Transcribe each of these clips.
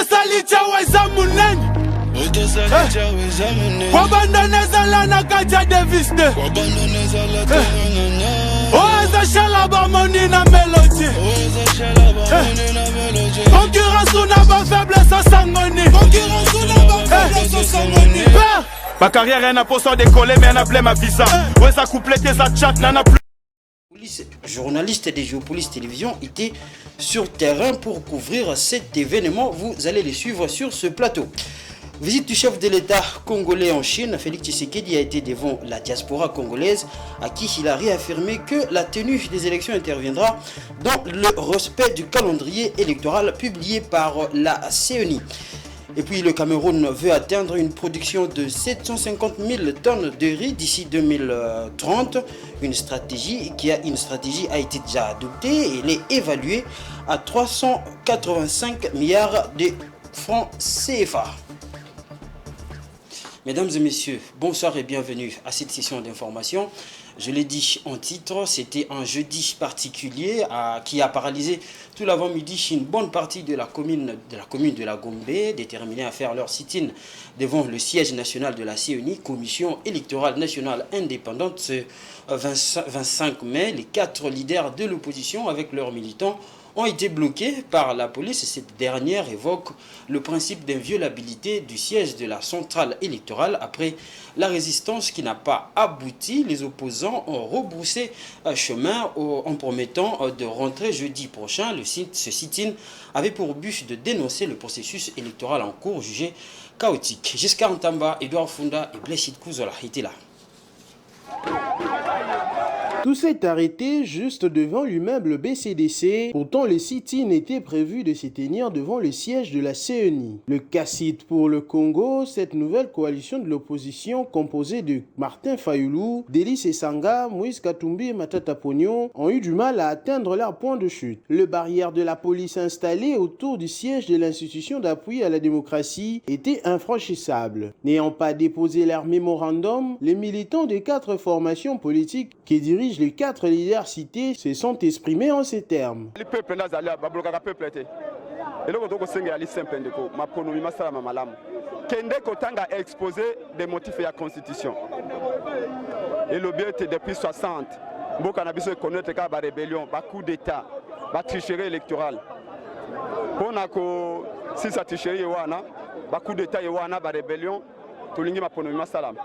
Salicha weza munene Wabandoneza lana kaja deviste Oeza shalaba moni na melodi Concurrence ou n'a pas faiblesse sangoni Ma carrière elle n'a pas sans décoller mais elle a plein ma visa Oeza coupleté sa chat n'en a plus Journaliste de Géopolis Télévision était sur terrain pour couvrir cet événement. Vous allez les suivre sur ce plateau. Visite du chef de l'État congolais en Chine, Félix Tshisekedi a été devant la diaspora congolaise à qui il a réaffirmé que la tenue des élections interviendra dans le respect du calendrier électoral publié par la CENI. Et puis le Cameroun veut atteindre une production de 750 000 tonnes de riz d'ici 2030. Une stratégie a été déjà adoptée et elle est évaluée à 385 milliards de francs CFA. Mesdames et messieurs, bonsoir et bienvenue à cette session d'information. Je l'ai dit en titre, c'était un jeudi particulier qui a paralysé tout l'avant-midi une bonne partie de la commune de la Gombe, déterminée à faire leur sit-in devant le siège national de la CENI, Commission électorale nationale indépendante, ce 25 mai. Les 4 leaders de l'opposition avec leurs militants ont été bloqués par la police. Cette dernière évoque le principe d'inviolabilité du siège de la centrale électorale. Après la résistance qui n'a pas abouti, les opposants ont rebroussé chemin en promettant de rentrer jeudi prochain. Ce sit-in avait pour but de dénoncer le processus électoral en cours jugé chaotique. Giscard Ntamba, Edouard Funda et Blessed Kouzola étaient là. Tout s'est arrêté juste devant l'immeuble BCDC. Pourtant, le sit-in était prévu de se tenir devant le siège de la CENI. Le CACIT pour le Congo, cette nouvelle coalition de l'opposition composée de Martin Fayoulou, Délice Essanga, Moïse Katumbi et Matata Pognon ont eu du mal à atteindre leur point de chute. Le barrière de la police installée autour du siège de l'institution d'appui à la démocratie était infranchissable. N'ayant pas déposé leur mémorandum, les militants des 4 formations politiques qui dirigent les 4 leaders cités se sont exprimés en ces termes. Le peuple n'a pas peuple été. Et le peuple est simple. Ma pronomie ma salam malam. Kende Kotanga a exposé des motifs de la constitution. Et le but est depuis 60. Beaucoup n'a besoin de connaître la rébellion, le coup d'état, la tricherie électorale. Pour si ça tricherie le coup d'état et la rébellion. Tolingi ma pronomie ma salam.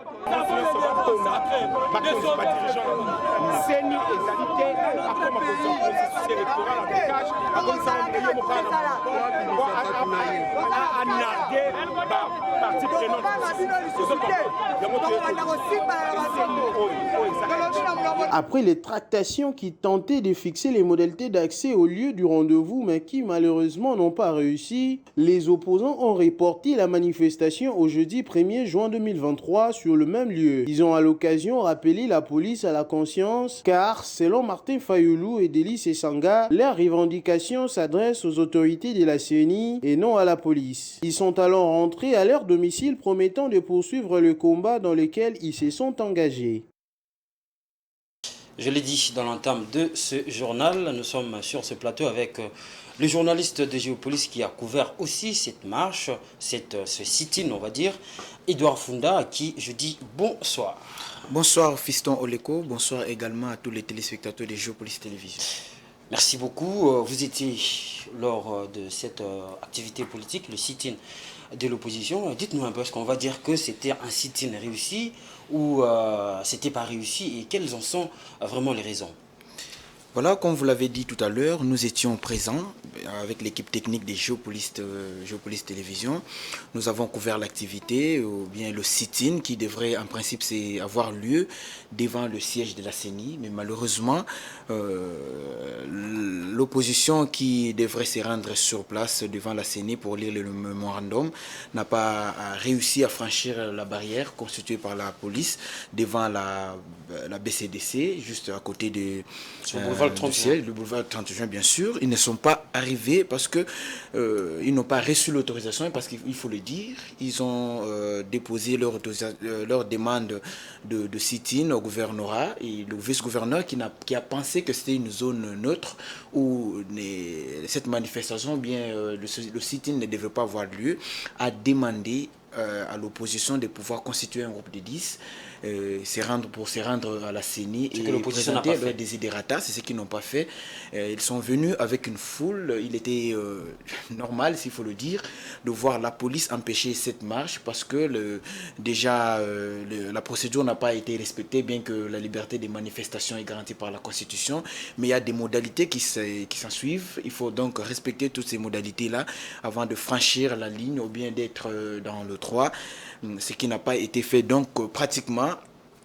Après les tractations qui tentaient de fixer les modalités d'accès au lieu du rendez-vous mais qui malheureusement n'ont pas réussi, les opposants ont reporté la manifestation au jeudi 1er juin 2023 sur le même lieu. Ils ont à l'occasion rappelé la police à la conscience car, selon Martin Fayoulou et Délice Essanga, leurs revendications s'adressent aux autorités de la CENI et non à la police. Ils sont alors rentrés à leur domicile promettant de poursuivre le combat dans lequel ils se sont engagés. Je l'ai dit dans l'entame de ce journal, nous sommes sur ce plateau avec le journaliste de Géopolis qui a couvert aussi cette marche, ce sit-in on va dire, Edouard Funda, à qui je dis bonsoir. Bonsoir Fiston Oleko, bonsoir également à tous les téléspectateurs de Géopolis Télévision. Merci beaucoup. Vous étiez lors de cette activité politique, le sit-in de l'opposition. Dites-nous un peu, est-ce qu'on va dire que c'était un sit-in réussi ou c'était pas réussi et quelles en sont vraiment les raisons? Voilà, comme vous l'avez dit tout à l'heure, nous étions présents avec l'équipe technique des Géopolis Télévision. Nous avons couvert l'activité, ou bien le sit-in qui devrait en principe avoir lieu devant le siège de la CENI. Mais malheureusement, l'opposition qui devrait se rendre sur place devant la CENI pour lire le mémorandum n'a pas réussi à franchir la barrière constituée par la police devant la BCDC, juste à côté de... le boulevard 30 juin. Le boulevard 30 juin, bien sûr. Ils ne sont pas arrivés arrivé parce que ils n'ont pas reçu l'autorisation, parce qu'il faut le dire, ils ont déposé leur demande de sit-in au gouvernorat, et le vice-gouverneur qui a pensé que c'était une zone neutre où cette manifestation, bien le sit-in ne devait pas avoir lieu, a demandé à l'opposition de pouvoir constituer un groupe de 10 pour se rendre à la CENI et présenter leurs désiderata. C'est ce qu'ils n'ont pas fait. Ils sont venus avec une foule. Il était normal, s'il faut le dire, de voir la police empêcher cette marche parce que la procédure n'a pas été respectée, bien que la liberté des manifestations est garantie par la Constitution. Mais il y a des modalités qui s'en suivent. Il faut donc respecter toutes ces modalités-là avant de franchir la ligne ou bien d'être dans le 3, ce qui n'a pas été fait. Donc pratiquement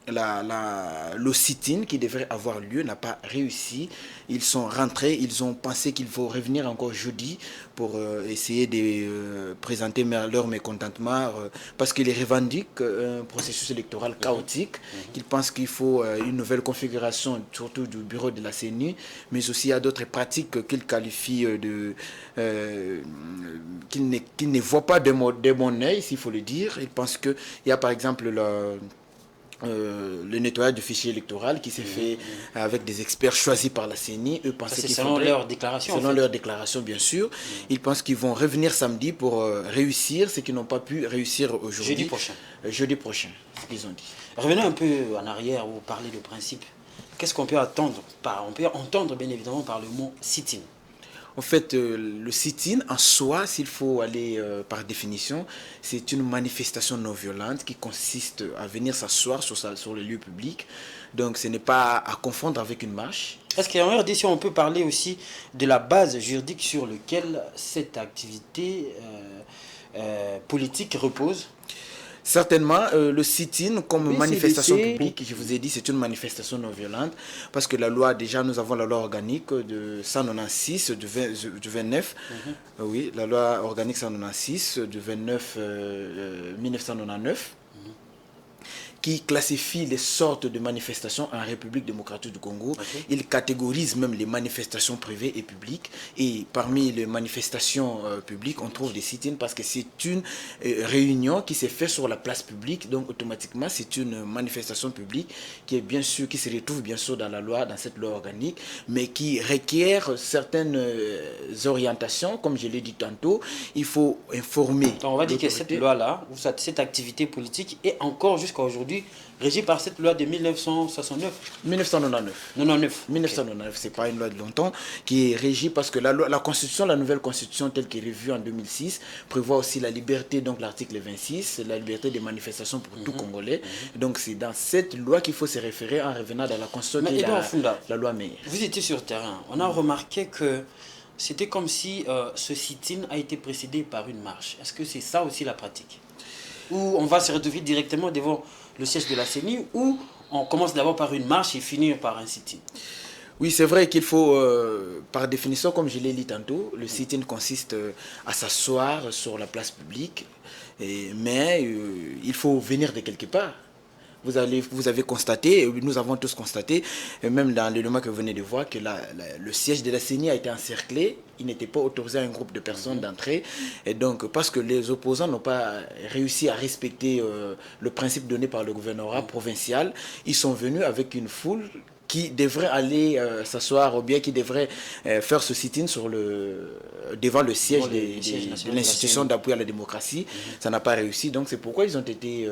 le sit-in qui devrait avoir lieu n'a pas réussi. Ils sont rentrés, ils ont pensé qu'il faut revenir encore jeudi pour essayer de présenter leur mécontentement parce qu'ils revendiquent un processus électoral chaotique, qu'ils pensent qu'il faut une nouvelle configuration, surtout du bureau de la CENI, mais aussi il y a d'autres pratiques qu'ils qualifient qu'ils ne voient pas de bon œil, s'il faut le dire. Ils pensent qu'il y a par exemple le nettoyage du fichier électoral qui s'est fait avec des experts choisis par la CENI. Eux pensaient qu'il selon leur déclaration. Selon leur déclaration, bien sûr. Ils pensent qu'ils vont revenir samedi pour réussir ce qu'ils n'ont pas pu réussir aujourd'hui. Jeudi prochain. Jeudi prochain, ce qu'ils ont dit. Revenons un peu en arrière, vous parlez de principe. Qu'est-ce qu'on peut attendre on peut entendre bien évidemment par le mot sit-in. En fait, le sit-in en soi, s'il faut aller par définition, c'est une manifestation non violente qui consiste à venir s'asseoir sur le lieu public. Donc ce n'est pas à confondre avec une marche. Est-ce qu'il y a si on peut parler aussi de la base juridique sur laquelle cette activité politique repose ? Certainement, le sit-in comme manifestation publique, je vous ai dit, c'est une manifestation non violente, parce que la loi, déjà, nous avons la loi organique de 196, du 29, oui, la loi organique 196 du 29 1999, qui classifie les sortes de manifestations en République démocratique du Congo. Il catégorise même les manifestations privées et publiques. Et parmi les manifestations publiques, on trouve des sit-in parce que c'est une réunion qui s'est faite sur la place publique. Donc automatiquement, c'est une manifestation publique qui se retrouve bien sûr dans cette loi organique, mais qui requiert certaines orientations. Comme je l'ai dit tantôt, il faut informer. Donc on va dire que cette loi-là, cette activité politique est encore jusqu'à aujourd'hui régie par cette loi de 1969. 1999, c'est pas une loi de longtemps, qui est régie parce que la Constitution, la nouvelle Constitution telle qu'elle est revue en 2006, prévoit aussi la liberté, donc l'article 26, la liberté des manifestations pour tout Congolais. Donc c'est dans cette loi qu'il faut se référer en revenant dans la Constitution qui est la loi Meyer. Vous étiez sur terrain, on a remarqué que c'était comme si ce sit-in a été précédé par une marche. Est-ce que c'est ça aussi la pratique ? Ou on va se retrouver directement devant le siège de la CENI, ou on commence d'abord par une marche et finir par un sit-in? Oui, c'est vrai qu'il faut, par définition, comme je l'ai dit tantôt, le sit-in consiste à s'asseoir sur la place publique, mais il faut venir de quelque part. Vous avez constaté, nous avons tous constaté, même dans l'élément que vous venez de voir, que le siège de la CENI a été encerclé. Il n'était pas autorisé à un groupe de personnes d'entrer. Et donc, parce que les opposants n'ont pas réussi à respecter le principe donné par le gouvernorat provincial, ils sont venus avec une foule qui devrait aller s'asseoir ou bien qui devrait faire ce sit-in devant le siège de l'institution d'appui à la démocratie. Ça n'a pas réussi, donc c'est pourquoi ils ont été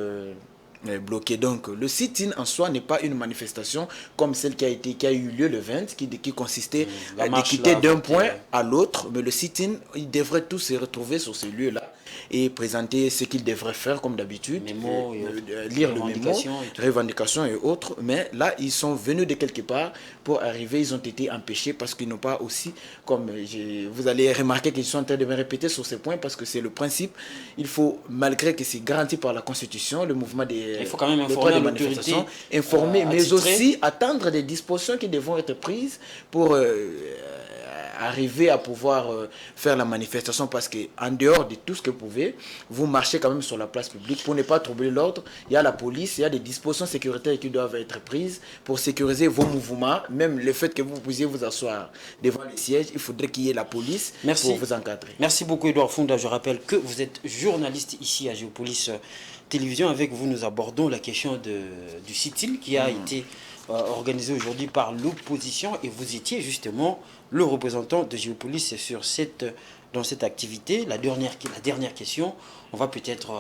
bloqué. Donc le sit-in en soi n'est pas une manifestation comme celle qui a eu lieu le 20, qui consistait à quitter d'un point à l'autre, mais le sit-in, ils devraient tous se retrouver sur ce lieu-là et présenter ce qu'ils devraient faire comme d'habitude, lire le mémo, revendications et autres, mais là ils sont venus de quelque part pour arriver, ils ont été empêchés parce qu'ils n'ont pas aussi, comme vous allez remarquer qu'ils sont en train de me répéter sur ces points parce que c'est le principe, il faut, malgré que c'est garanti par la Constitution, le mouvement il faut quand même informer l'autorité, mais aussi attendre des dispositions qui devront être prises pour arriver à pouvoir faire la manifestation parce qu'en dehors de tout ce que vous pouvez, vous marchez quand même sur la place publique pour ne pas troubler l'ordre. Il y a la police, il y a des dispositions sécuritaires qui doivent être prises pour sécuriser vos mouvements. Même le fait que vous puissiez vous asseoir devant les sièges, il faudrait qu'il y ait la police pour vous encadrer. Merci beaucoup Edouard Funda. Je rappelle que vous êtes journaliste ici à Géopolis Télévision. Avec vous, nous abordons la question du sit-in qui a été organisé aujourd'hui par l'opposition et vous étiez justement le représentant de Géopolis dans cette activité. La dernière question, on va peut-être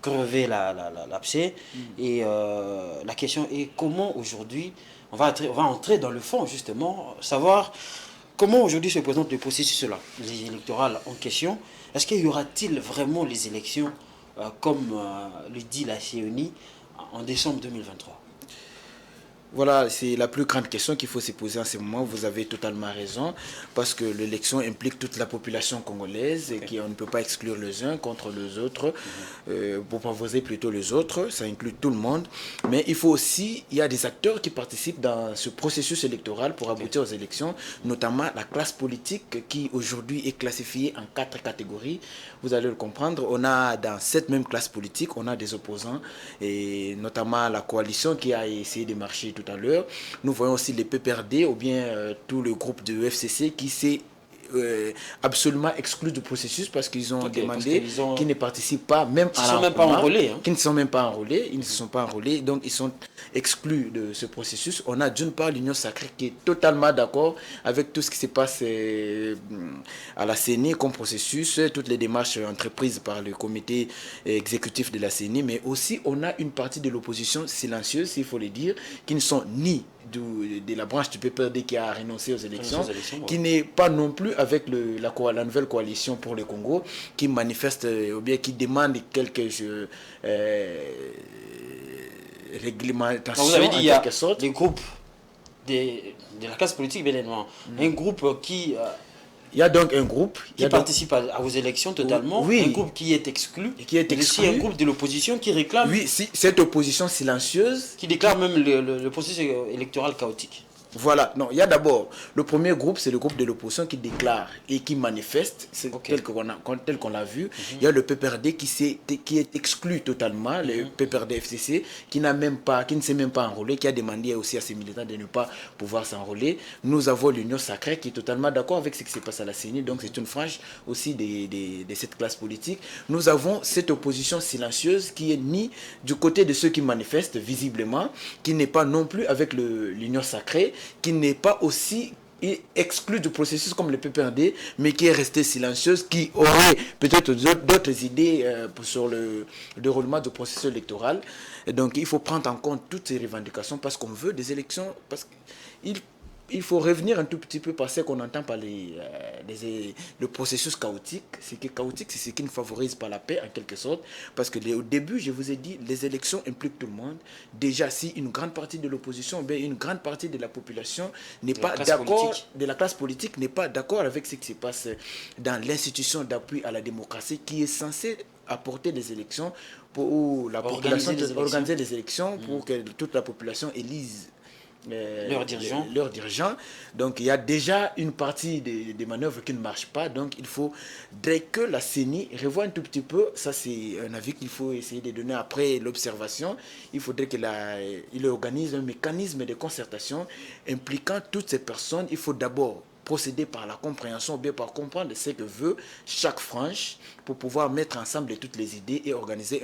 crever l'abcès et la question est comment aujourd'hui, on va entrer dans le fond justement, savoir comment aujourd'hui se présente le processus-là, les électorales en question. Est-ce qu'il y aura-t-il vraiment les élections comme le dit la CENI en décembre 2023? Voilà, c'est la plus grande question qu'il faut se poser en ce moment. Vous avez totalement raison, parce que l'élection implique toute la population congolaise et qu'on ne peut pas exclure les uns contre les autres, pour favoriser plutôt les autres, ça inclut tout le monde. Mais il faut aussi, il y a des acteurs qui participent dans ce processus électoral pour aboutir aux élections, notamment la classe politique qui aujourd'hui est classifiée en 4 catégories. Vous allez le comprendre, on a dans cette même classe politique, on a des opposants, et notamment la coalition qui a essayé de marcher tout à l'heure. Nous voyons aussi les PPRD ou bien tout le groupe de FCC qui s'est absolument exclus du processus parce qu'ils ont demandé qu'ils ne participent pas même à qui ne sont même pas enrôlés, ils ne se sont pas enrôlés, donc ils sont exclus de ce processus. On a d'une part l'Union Sacrée qui est totalement d'accord avec tout ce qui se passe à la CENI comme processus, toutes les démarches entreprises par le comité exécutif de la CENI, mais aussi on a une partie de l'opposition silencieuse, il faut le dire, qui ne sont ni de la branche du PPRD qui a renoncé aux élections, qui n'est pas non plus avec la nouvelle coalition pour le Congo, qui manifeste ou bien qui demande quelques réglementations. Vous avez dit il y a des groupes de la classe politique, bien évidemment. Un groupe qui... Il y a donc un groupe qui participe à vos élections totalement, un groupe qui est exclu, et aussi un groupe de l'opposition qui réclame... Oui, cette opposition silencieuse... Qui déclare même le processus électoral chaotique. Voilà, non, il y a d'abord, le premier groupe, c'est le groupe de l'opposition qui déclare et qui manifeste, tel qu'on l'a vu. Il y a le PPRD qui est exclu totalement, le PPRD FCC, qui ne s'est même pas enrôlé, qui a demandé aussi à ses militants de ne pas pouvoir s'enrôler. Nous avons l'Union Sacrée qui est totalement d'accord avec ce qui se passe à la CENI, donc c'est une frange aussi de cette classe politique. Nous avons cette opposition silencieuse qui est ni du côté de ceux qui manifestent visiblement, qui n'est pas non plus avec l'Union Sacrée, qui n'est pas aussi exclu du processus comme le PPRD, mais qui est resté silencieuse, qui aurait peut-être d'autres idées sur le déroulement du processus électoral. Et donc il faut prendre en compte toutes ces revendications parce qu'on veut des élections, parce qu'il faut revenir un tout petit peu par ce qu'on entend par le processus chaotique. Ce qui est chaotique, c'est ce qui ne favorise pas la paix en quelque sorte. Parce que au début, je vous ai dit, les élections impliquent tout le monde. Déjà, si une grande partie de l'opposition, bien une grande partie de la population n'est pas d'accord, de la classe politique n'est pas d'accord avec ce qui se passe dans l'institution d'appui à la démocratie qui est censée apporter des élections pour la population, organiser des élections pour que toute la population élise leurs dirigeants. Donc il y a déjà une partie des manœuvres qui ne marchent pas. Donc il faudrait que la CENI revoie un tout petit peu. Ça c'est un avis qu'il faut essayer de donner après l'observation. Il faudrait qu'il organise un mécanisme de concertation impliquant toutes ces personnes. Il faut d'abord procéder par la compréhension, ou bien par comprendre ce que veut chaque frange pour pouvoir mettre ensemble toutes les idées et organiser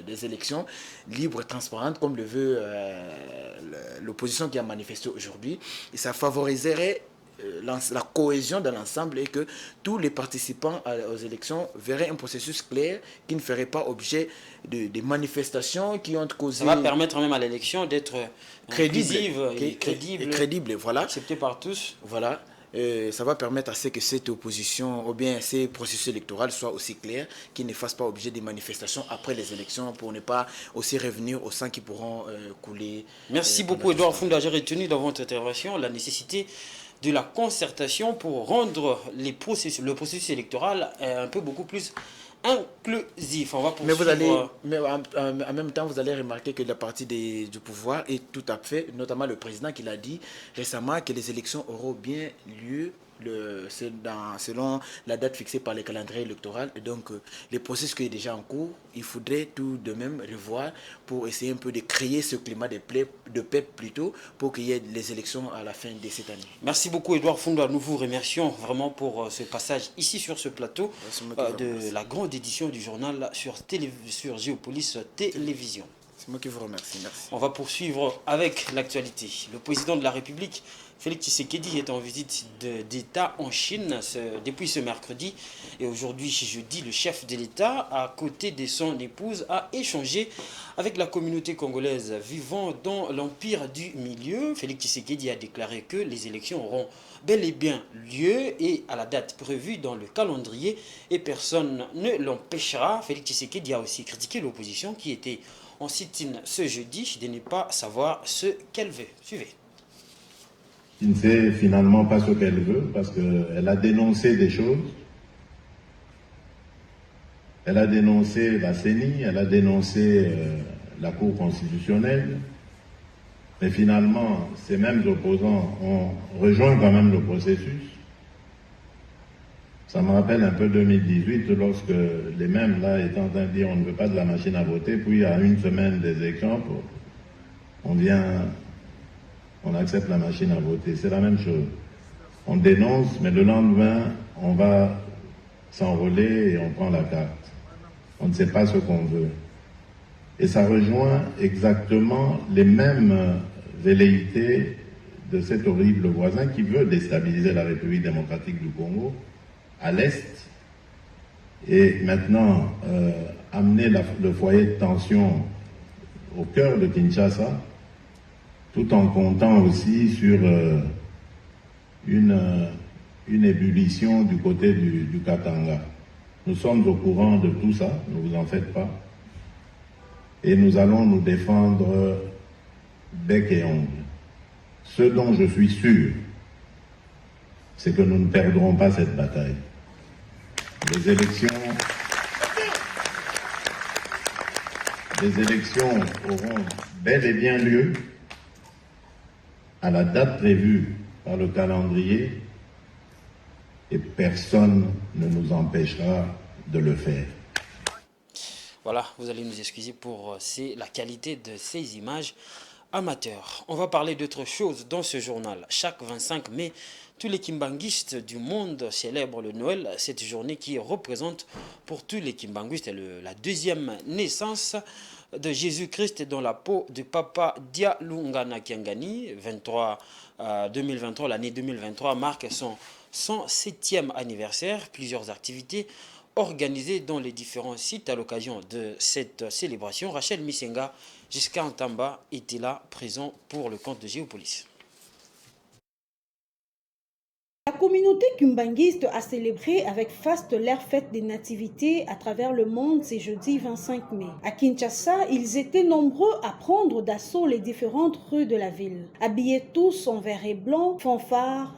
des élections libres et transparentes comme le veut l'opposition qui a manifesté aujourd'hui. Et ça favoriserait la cohésion de l'ensemble et que tous les participants aux élections verraient un processus clair qui ne ferait pas objet de manifestations qui ont causé... Ça va permettre même à l'élection d'être crédible, voilà. Acceptée par tous. Voilà. Ça va permettre à ce que cette opposition ou bien ces processus électoraux soient aussi clairs, qu'ils ne fassent pas objet de manifestations après les élections pour ne pas aussi revenir au sang qui pourront couler. Merci beaucoup Edouard Funda. J'ai retenu dans votre intervention la nécessité de la concertation pour rendre le processus électoral un peu beaucoup plus inclusif. On va poursuivre. Mais en même temps, vous allez remarquer que la partie du pouvoir est tout à fait, notamment le président qui l'a dit récemment, que les élections auront bien lieu selon la date fixée par le calendrier électoral. Et donc, les processus qui est déjà en cours, il faudrait tout de même revoir pour essayer un peu de créer ce climat de paix plutôt, pour qu'il y ait les élections à la fin de cette année. Merci beaucoup Edouard Funda. Nous vous remercions vraiment pour ce passage ici sur ce plateau de la grande édition du journal sur Géopolis Télévision. C'est moi qui vous remercie. Merci. On va poursuivre avec l'actualité. Le président de la République, Félix Tshisekedi, est en visite d'État en Chine depuis ce mercredi. Et aujourd'hui, jeudi, le chef de l'État, à côté de son épouse, a échangé avec la communauté congolaise vivant dans l'Empire du Milieu. Félix Tshisekedi a déclaré que les élections auront bel et bien lieu et à la date prévue dans le calendrier et personne ne l'empêchera. Félix Tshisekedi a aussi critiqué l'opposition qui était en sit-in ce jeudi de ne pas savoir ce qu'elle veut. Suivez. Qui ne sait finalement pas ce qu'elle veut parce qu'elle a dénoncé des choses. Elle a dénoncé la CENI, elle a dénoncé la Cour constitutionnelle. Mais finalement, ces mêmes opposants ont rejoint quand même le processus. Ça me rappelle un peu 2018 lorsque les mêmes là étaient en train de dire on ne veut pas de la machine à voter, puis à une semaine des élections, on accepte la machine à voter. C'est la même chose. On dénonce, mais le lendemain, on va s'enrôler et on prend la carte. On ne sait pas ce qu'on veut. Et ça rejoint exactement les mêmes velléités de cet horrible voisin qui veut déstabiliser la République démocratique du Congo à l'Est et maintenant amener le foyer de tension au cœur de Kinshasa, tout en comptant aussi sur une ébullition du côté du Katanga. Nous sommes au courant de tout ça, ne vous en faites pas, et nous allons nous défendre bec et ongle. Ce dont je suis sûr, c'est que nous ne perdrons pas cette bataille. Les élections auront bel et bien lieu à la date prévue par le calendrier et personne ne nous empêchera de le faire. Voilà, vous allez nous excuser pour la qualité de ces images amateurs. On va parler d'autre chose dans ce journal. Chaque 25 mai, tous les kimbanguistes du monde célèbrent le Noël, cette journée qui représente pour tous les kimbanguistes la deuxième naissance de Jésus-Christ dans la peau de Papa Dialungana Kiangani. 2023, l'année 2023 marque son 107e anniversaire. Plusieurs activités organisées dans les différents sites à l'occasion de cette célébration. Rachel Misenga, Giscard Ntamba était là, présent pour le compte de Géopolis. La communauté kimbanguiste a célébré avec faste leur fête des nativités à travers le monde ce jeudi 25 mai. À Kinshasa, ils étaient nombreux à prendre d'assaut les différentes rues de la ville. Habillés tous en vert et blanc, fanfares,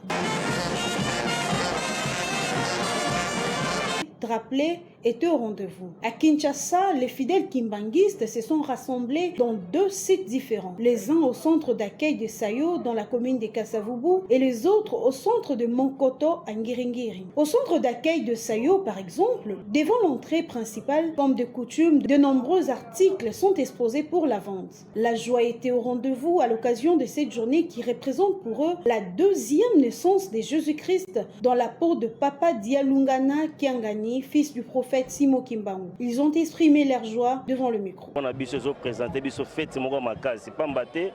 drapelés étaient au rendez-vous. À Kinshasa, les fidèles kimbanguistes se sont rassemblés dans deux sites différents. Les uns au centre d'accueil de Sayo dans la commune de Kasavubu et les autres au centre de Monkoto à Ngiringiri. Au centre d'accueil de Sayo, par exemple, devant l'entrée principale, comme de coutume, de nombreux articles sont exposés pour la vente. La joie était au rendez-vous à l'occasion de cette journée qui représente pour eux la deuxième naissance de Jésus-Christ dans la peau de Papa Dialungana Kiangani, fils du prophète Simo Kimbangu. Ils ont exprimé leur joie devant le micro. On a présenté biso fête moko makasi pambate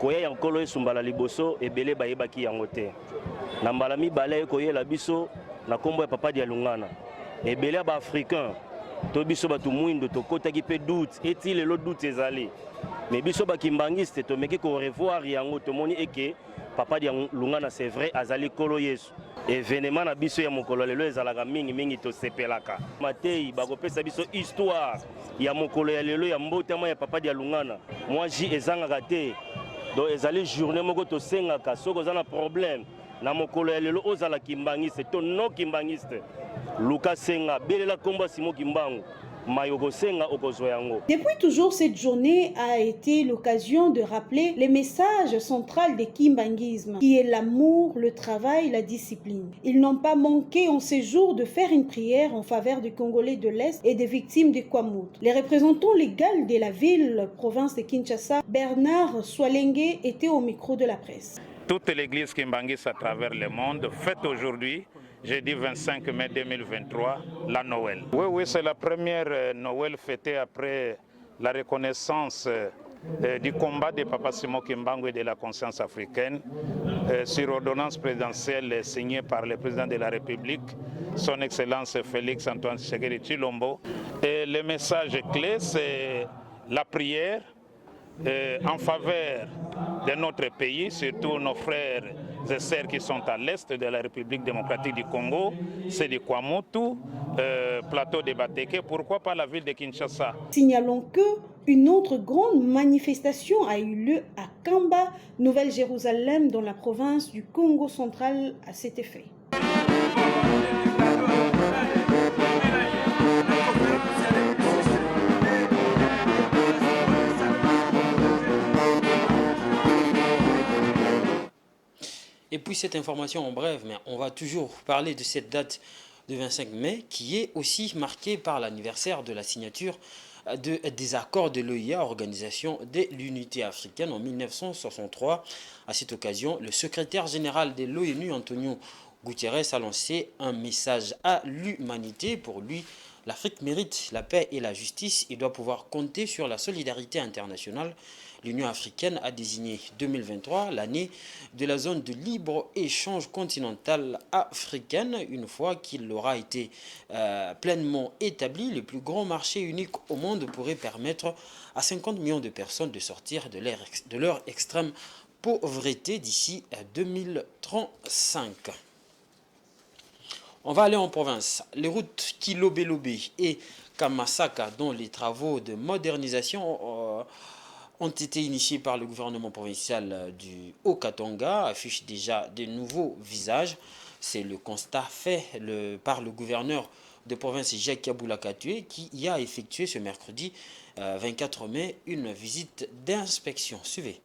koya yankolo esumbala liboso ebele bayebaki yango te. Na mbala mibale koyela biso na kombo ya Papa Dialungana. Ebele ba africain to biso batu mwindo to kotaki pe doute eti lelo doute ezali. Mais biso ba kimbangiste to meki ko revoir yango to moni eke Papa Dialungana c'est vrai azali kolo Yesu. Événement na biso ya mokolo lelo ezalaka mingi to sepelaka. Matei bakopesa biso histoire ya mokolo ya lelo ya mbotama ya Papa Dialungana. Moi ji ezangaka te. Donc ezali journée moko to sengaka soko za na problème na mokolo ya lelo ozala kimbangiste to no kimbangiste. Luka senga belela komba Simo Kimbangu. Depuis toujours, cette journée a été l'occasion de rappeler les messages centraux des kimbanguisme, qui est l'amour, le travail, la discipline. Ils n'ont pas manqué en ces jours de faire une prière en faveur des Congolais de l'Est et des victimes des Kwamout. Les représentants légaux de la ville, province de Kinshasa, Bernard Swalenge, était au micro de la presse. Toute l'église kimbanguiste à travers le monde fête aujourd'hui, jeudi 25 mai 2023, la Noël. Oui, c'est la première Noël fêtée après la reconnaissance du combat de Papa Simon Kimbangu et de la conscience africaine sur ordonnance présidentielle signée par le président de la République, son Excellence Félix Antoine Tshisekedi Tshilombo. Et le message clé, c'est la prière en faveur de notre pays, surtout nos frères et sœurs qui sont à l'est de la République démocratique du Congo, c'est du Kwamutu, plateau de Bateke, pourquoi pas la ville de Kinshasa. Signalons que une autre grande manifestation a eu lieu à Kamba, Nouvelle-Jérusalem, dans la province du Congo central à cet effet. Et puis cette information en bref, mais on va toujours parler de cette date de 25 mai qui est aussi marquée par l'anniversaire de la signature des accords de l'OIA, Organisation de l'Unité africaine, en 1963. À cette occasion, le secrétaire général de l'ONU, Antonio Guterres, a lancé un message à l'humanité. Pour lui, l'Afrique mérite la paix et la justice et doit pouvoir compter sur la solidarité internationale. L'Union africaine a désigné 2023 l'année de la zone de libre-échange continentale africaine. Une fois qu'il aura été pleinement établi, le plus grand marché unique au monde pourrait permettre à 50 millions de personnes de sortir de leur extrême pauvreté d'ici 2035. On va aller en province. Les routes Kilobé-Lobé et Kamasaka, dont les travaux de modernisation ont été initiés par le gouvernement provincial du Haut-Katanga, affichent déjà de nouveaux visages. C'est le constat fait par le gouverneur de province Jacques Kaboula Katoué qui y a effectué ce mercredi 24 mai une visite d'inspection. Suivez.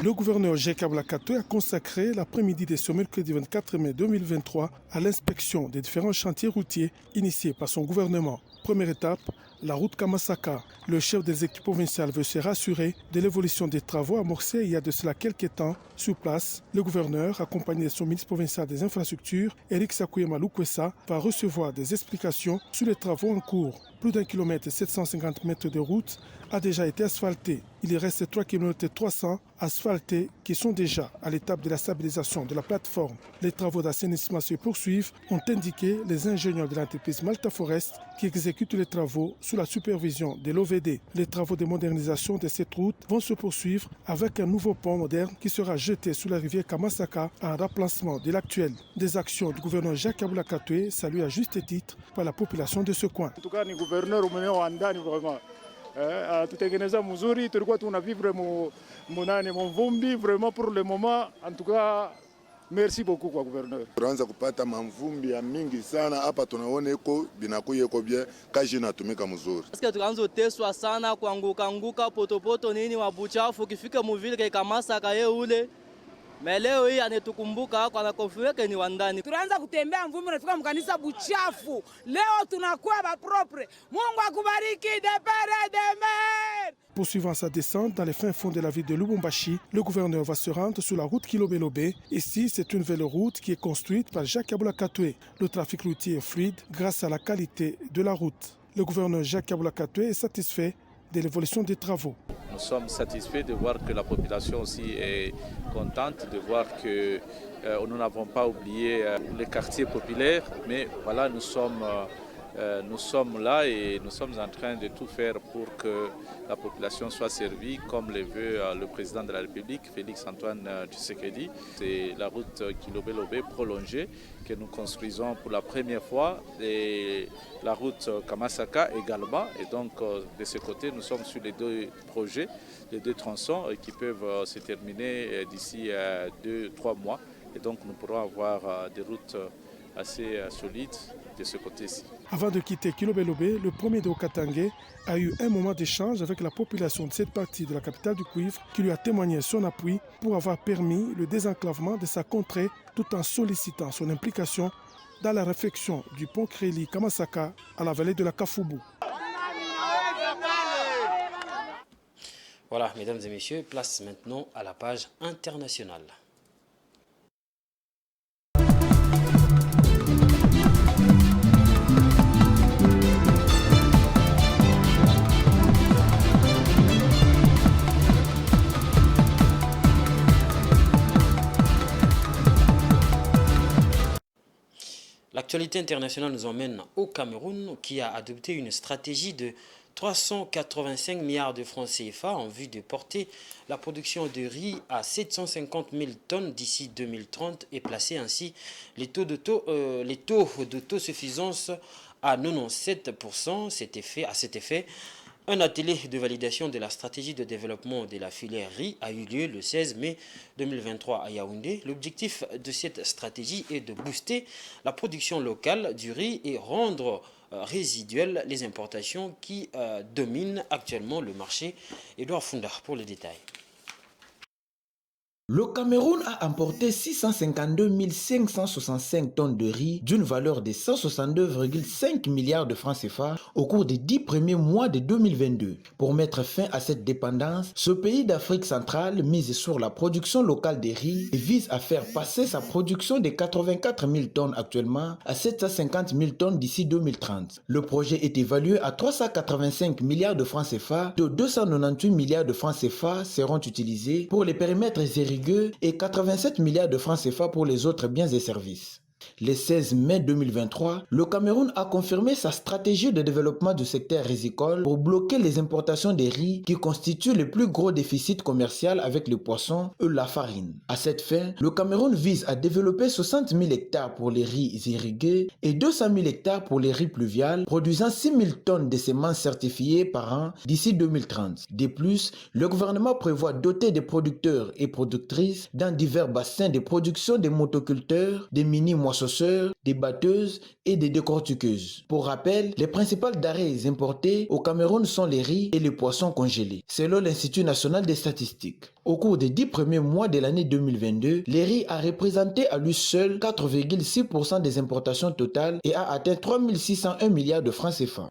Le gouverneur Jacques Kaboula Katoué a consacré l'après-midi de ce mercredi 24 mai 2023 à l'inspection des différents chantiers routiers initiés par son gouvernement. Première étape, la route Kamasaka. Le chef des équipes provinciales veut se rassurer de l'évolution des travaux amorcés il y a de cela quelques temps. Sur place, le gouverneur, accompagné de son ministre provincial des infrastructures, Eric Sakuyema Lukwesa, va recevoir des explications sur les travaux en cours. Plus d'un kilomètre et 750 mètres de route a déjà été asphalté. Il reste 3 km 300 asphaltés qui sont déjà à l'étape de la stabilisation de la plateforme. Les travaux d'assainissement se poursuivent, ont indiqué les ingénieurs de l'entreprise Malta Forest qui exécutent les travaux sous la supervision de l'OVD. Les travaux de modernisation de cette route vont se poursuivre avec un nouveau pont moderne qui sera jeté sous la rivière Kamasaka en remplacement de l'actuel. Des actions du gouverneur Jacques Kaboula Katoué saluées à juste titre par la population de ce coin. En tout cas, le gouverneur wa ndani vraiment tutengeneza mzuri, tulikuwa tunavivre mon vumbi vraiment pour le moment. En tout cas, merci beaucoup kwa gouverneur. Tunaanza kupata mamvumbi ya mingi sana hapa, tunaona iko binakuye iko bien, kazi inatumika mzuri. Parce que tunaanza teswa sana kuanguka potopoto nini wabuchafu ukifika muvile Kamasaka ye ule. Mais leo hii anetukumbuka kwa nakonfirmeka ni wandani. Tunaanza kutembea mvumbi unafika mkanisa buchafu. Leo tunakuwa ba propre. Mungu akubariki de pere de mer. Poursuivant sa descente dans les fins fonds de la ville de Lubumbashi, le gouverneur va se rendre sur la route Kilobé-Lobé. Ici, c'est une nouvelle route qui est construite par Jacques Kaboula Katoué. Le trafic routier est fluide grâce à la qualité de la route. Le gouverneur Jacques Kaboula Katoué est satisfait de l'évolution des travaux. Nous sommes satisfaits de voir que la population aussi est contente, de voir que nous n'avons pas oublié les quartiers populaires, mais voilà, nous sommes là et nous sommes en train de tout faire pour que la population soit servie comme le veut le président de la République, Félix Antoine Tshisekedi. C'est la route Kilobé-Lobé prolongée que nous construisons pour la première fois et la route Kamasaka également. Et donc de ce côté, nous sommes sur les deux projets, les deux tronçons qui peuvent se terminer d'ici 2-3 mois. Et donc nous pourrons avoir des routes assez solide de ce côté-ci. Avant de quitter Kilobé-Lobé, le premier de Okatangé a eu un moment d'échange avec la population de cette partie de la capitale du cuivre qui lui a témoigné son appui pour avoir permis le désenclavement de sa contrée tout en sollicitant son implication dans la réfection du pont Créli-Kamasaka à la vallée de la Kafoubou. Voilà, mesdames et messieurs, place maintenant à la page internationale. L'actualité internationale nous emmène au Cameroun qui a adopté une stratégie de 385 milliards de francs CFA en vue de porter la production de riz à 750 000 tonnes d'ici 2030 et placer ainsi les taux d'autosuffisance à 97%. À cet effet, un atelier de validation de la stratégie de développement de la filière riz a eu lieu le 16 mai 2023 à Yaoundé. L'objectif de cette stratégie est de booster la production locale du riz et rendre résiduelles les importations qui dominent actuellement le marché. Edouard Funda pour les détails. Le Cameroun a importé 652 565 tonnes de riz d'une valeur de 162,5 milliards de francs CFA au cours des 10 premiers mois de 2022. Pour mettre fin à cette dépendance, ce pays d'Afrique centrale mise sur la production locale de riz et vise à faire passer sa production de 84 000 tonnes actuellement à 750 000 tonnes d'ici 2030. Le projet est évalué à 385 milliards de francs CFA, de 298 milliards de francs CFA seront utilisés pour les périmètres et 87 milliards de francs CFA pour les autres biens et services. Le 16 mai 2023, le Cameroun a confirmé sa stratégie de développement du secteur rizicole pour bloquer les importations de riz qui constituent le plus gros déficit commercial avec le poisson et la farine. À cette fin, le Cameroun vise à développer 60 000 hectares pour les riz irrigués et 200 000 hectares pour les riz pluviales, produisant 6 000 tonnes de semences certifiées par an d'ici 2030. De plus, le gouvernement prévoit doter des producteurs et productrices dans divers bassins de production des motoculteurs, des mini-moissonneurs, des batteuses et des décortiqueuses. Pour rappel, les principales denrées importées au Cameroun sont les riz et les poissons congelés, selon l'Institut national des statistiques. Au cours des 10 premiers mois de l'année 2022, les riz a représenté à lui seul 4,6% des importations totales et a atteint 3 601 milliards de francs CFA.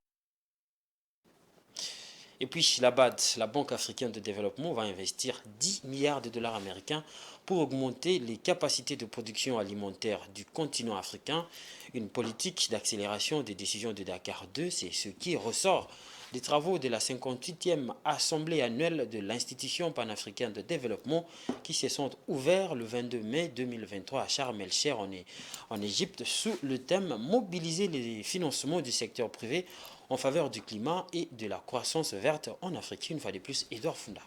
Et puis la BAD, la Banque africaine de développement, va investir 10 milliards de dollars américains pour augmenter les capacités de production alimentaire du continent africain. Une politique d'accélération des décisions de Dakar 2, c'est ce qui ressort des travaux de la 58e Assemblée annuelle de l'Institution panafricaine de développement qui se sont ouverts le 22 mai 2023 à Sharm el-Sheikh en Égypte sous le thème « Mobiliser les financements du secteur privé en faveur du climat et de la croissance verte en Afrique ». Une fois de plus, Edouard Funda.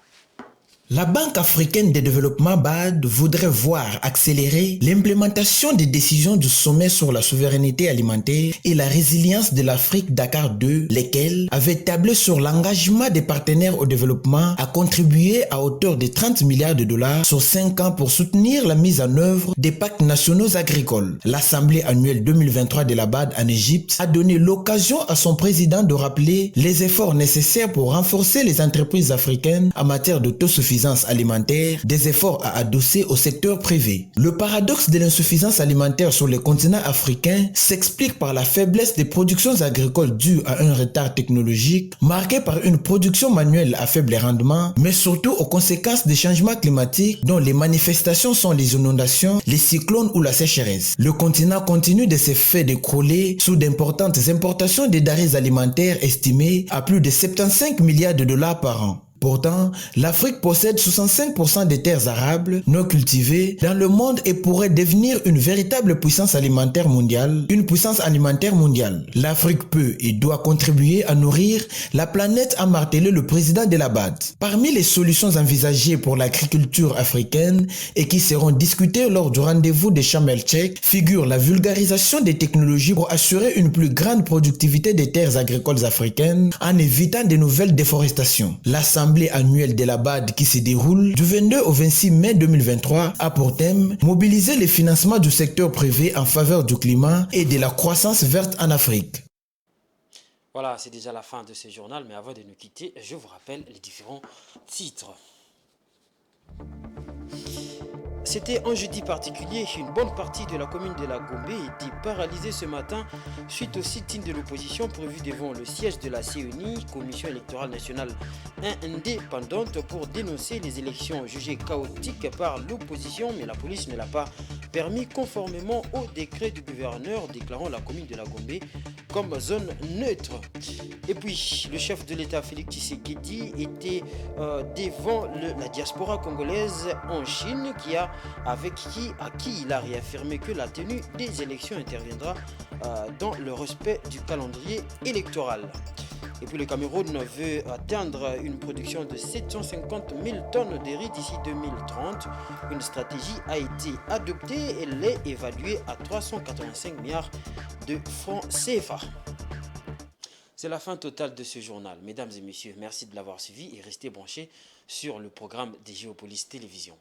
La Banque africaine de développement BAD voudrait voir accélérer l'implémentation des décisions du sommet sur la souveraineté alimentaire et la résilience de l'Afrique Dakar 2, lesquelles avaient tablé sur l'engagement des partenaires au développement à contribuer à hauteur de 30 milliards de dollars sur 5 ans pour soutenir la mise en œuvre des pactes nationaux agricoles. L'Assemblée annuelle 2023 de la BAD en Égypte a donné l'occasion à son président de rappeler les efforts nécessaires pour renforcer les entreprises africaines en matière d'autosuffisance alimentaire, des efforts à adosser au secteur privé. Le paradoxe de l'insuffisance alimentaire sur le continent africain s'explique par la faiblesse des productions agricoles dues à un retard technologique marqué par une production manuelle à faible rendement, mais surtout aux conséquences des changements climatiques dont les manifestations sont les inondations, les cyclones ou la sécheresse. Le continent continue de se faire d'écrouler sous d'importantes importations de denrées alimentaires estimées à plus de 75 milliards de dollars par an. Pourtant, l'Afrique possède 65% des terres arables non cultivées dans le monde et pourrait devenir une véritable puissance alimentaire mondiale, L'Afrique peut et doit contribuer à nourrir la planète, a martelé le président de la BAD. Parmi les solutions envisagées pour l'agriculture africaine et qui seront discutées lors du rendez-vous de Sharm el-Sheikh figure la vulgarisation des technologies pour assurer une plus grande productivité des terres agricoles africaines en évitant de nouvelles déforestations. L'Assemblée l'Assemblée annuelle de la BAD qui se déroule du 22 au 26 mai 2023 a pour thème mobiliser les financements du secteur privé en faveur du climat et de la croissance verte en Afrique. Voilà, c'est déjà la fin de ce journal, mais avant de nous quitter, je vous rappelle les différents titres. C'était un jeudi particulier. Une bonne partie de la commune de la Gombe était paralysée ce matin suite au sit-in de l'opposition prévu devant le siège de la CENI, Commission électorale nationale indépendante, pour dénoncer les élections jugées chaotiques par l'opposition, mais la police ne l'a pas permis conformément au décret du gouverneur déclarant la commune de la Gombe comme zone neutre. Et puis, le chef de l'État Félix Tshisekedi était devant la diaspora congolaise en Chine à qui il a réaffirmé que la tenue des élections interviendra dans le respect du calendrier électoral. Et puis le Cameroun veut atteindre une production de 750 000 tonnes de riz d'ici 2030. Une stratégie a été adoptée et elle est évaluée à 385 milliards de francs CFA. C'est la fin totale de ce journal. Mesdames et messieurs, merci de l'avoir suivi et restez branchés sur le programme des Géopolis Télévision.